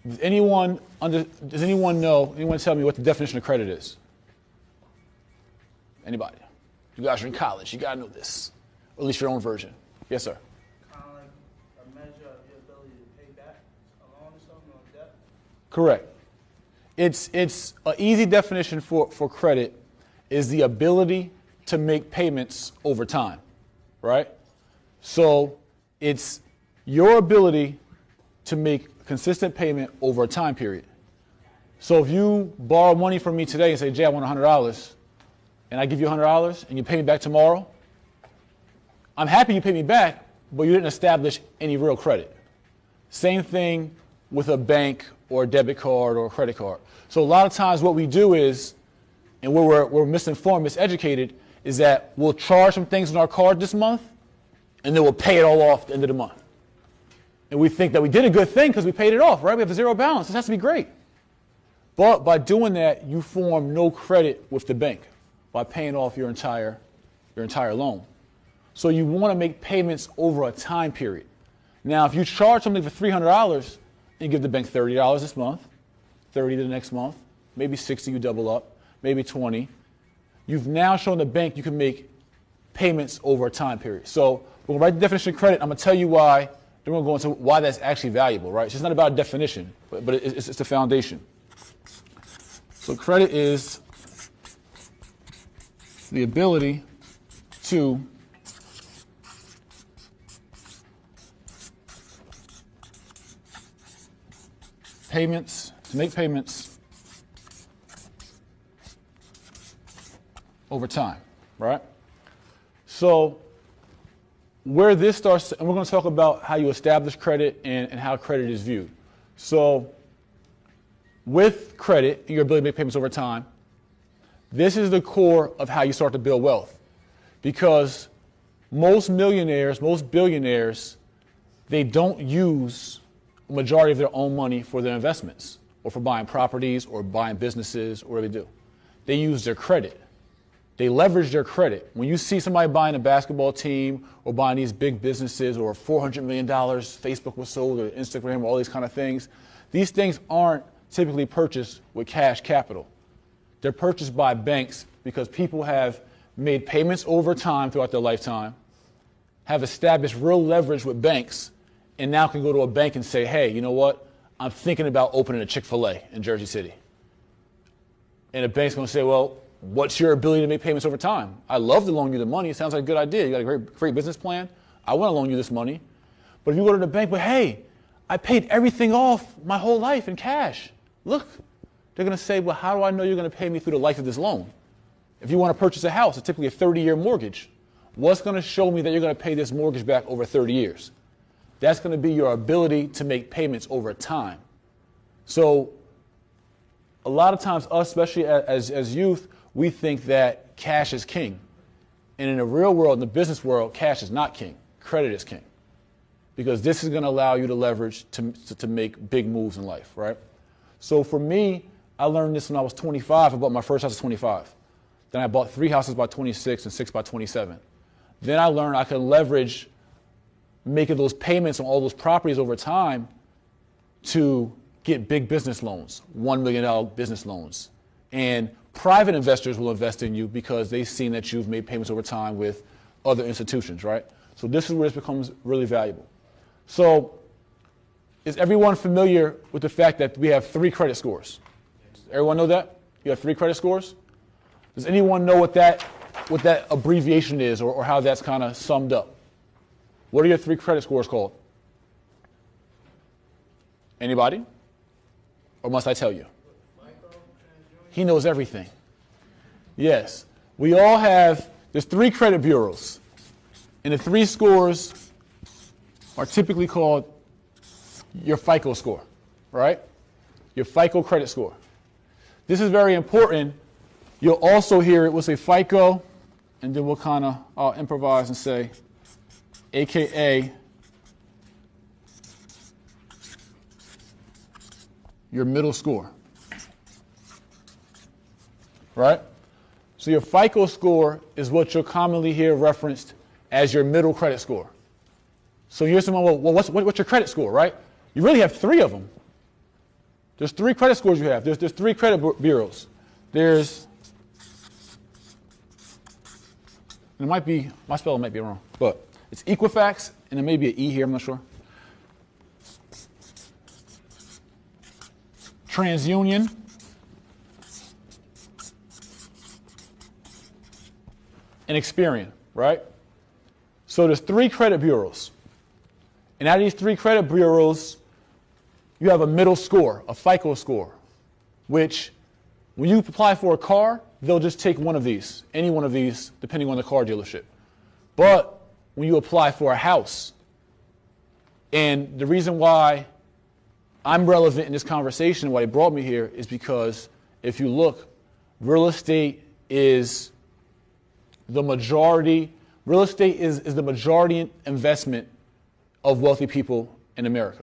Does anyone know, anyone tell me what the definition of credit is? Anybody? You guys are in college, you gotta know this. Or at least your own version. Yes, sir. Kind of like a measure of your ability to pay back a loan or something like that? Correct. It's an easy definition for credit is the ability to make payments over time, right? So it's your ability to make consistent payment over a time period. So if you borrow money from me today and say, Jay, I want $100, and I give you $100 and you pay me back tomorrow, I'm happy you paid me back, but you didn't establish any real credit. Same thing with a bank or a debit card or a credit card. So a lot of times what we do is, and where we're misinformed, miseducated, is that we'll charge some things on our card this month, and then we'll pay it all off at the end of the month. And we think that we did a good thing because we paid it off, right? We have a zero balance. This has to be great. But by doing that, you form no credit with the bank by paying off your entire loan. So you want to make payments over a time period. Now, if you charge something for $300, you give the bank $30 this month, $30 the next month, maybe $60 you double up, maybe $20. You've now shown the bank you can make payments over a time period. So we're going to write the definition of credit. I'm going to tell you why. Then we're going to go into why that's actually valuable, right? It's just not about a definition, but it's the foundation. So credit is the ability to make payments over time, right? So where this starts, and we're going to talk about how you establish credit and how credit is viewed. So with credit, your ability to make payments over time, this is the core of how you start to build wealth. Because most millionaires, most billionaires, they don't use a majority of their own money for their investments or for buying properties or buying businesses or whatever they do. They use their credit. They leverage their credit. When you see somebody buying a basketball team or buying these big businesses or $400 million, Facebook was sold, or Instagram, or all these kind of things, these things aren't typically purchased with cash capital. They're purchased by banks because people have made payments over time throughout their lifetime, have established real leverage with banks, and now can go to a bank and say, hey, you know what? I'm thinking about opening a Chick-fil-A in Jersey City. And the bank's going to say, well, what's your ability to make payments over time? I love to loan you the money. It sounds like a good idea. You got a great business plan. I want to loan you this money. But if you go to the bank, but hey, I paid everything off my whole life in cash. Look, they're going to say, well, how do I know you're going to pay me through the life of this loan? If you want to purchase a house, it's typically a 30-year mortgage. What's going to show me that you're going to pay this mortgage back over 30 years? That's going to be your ability to make payments over time. So a lot of times, us, especially as youth, we think that cash is king. And in the real world, in the business world, cash is not king. Credit is king. Because this is going to allow you to leverage to make big moves in life, right? So for me, I learned this when I was 25. I bought my first house at 25. Then I bought 3 houses by 26 and 6 by 27. Then I learned I could leverage making those payments on all those properties over time to get big business loans, $1 million business loans. And private investors will invest in you because they've seen that you've made payments over time with other institutions, right? So this is where this becomes really valuable. So is everyone familiar with the fact that we have 3 credit scores? Everyone know that? You have 3 credit scores? Does anyone know what that abbreviation is or how that's kind of summed up? What are your 3 credit scores called? Anybody? Or must I tell you? He knows everything. Yes. We all have, there's 3 credit bureaus. And the 3 scores are typically called your FICO score, right? Your FICO credit score. This is very important. You'll also hear it, we'll say FICO, and then we'll kind of improvise and say, AKA your middle score, right? So your FICO score is what you'll commonly hear referenced as your middle credit score. So here's someone, well, what's your credit score, right? You really have 3 of them. There's 3 credit scores you have. There's 3 credit bureaus. There's, and it might be, my spelling might be wrong, but it's Equifax, and there may be an E here, I'm not sure. TransUnion, and Experian, right? So there's 3 credit bureaus. And out of these 3 credit bureaus, you have a middle score, a FICO score, which when you apply for a car, they'll just take one of these, any one of these, depending on the car dealership. But when you apply for a house, and the reason why I'm relevant in this conversation, why they brought me here, is because if you look, real estate is the majority investment of wealthy people in America.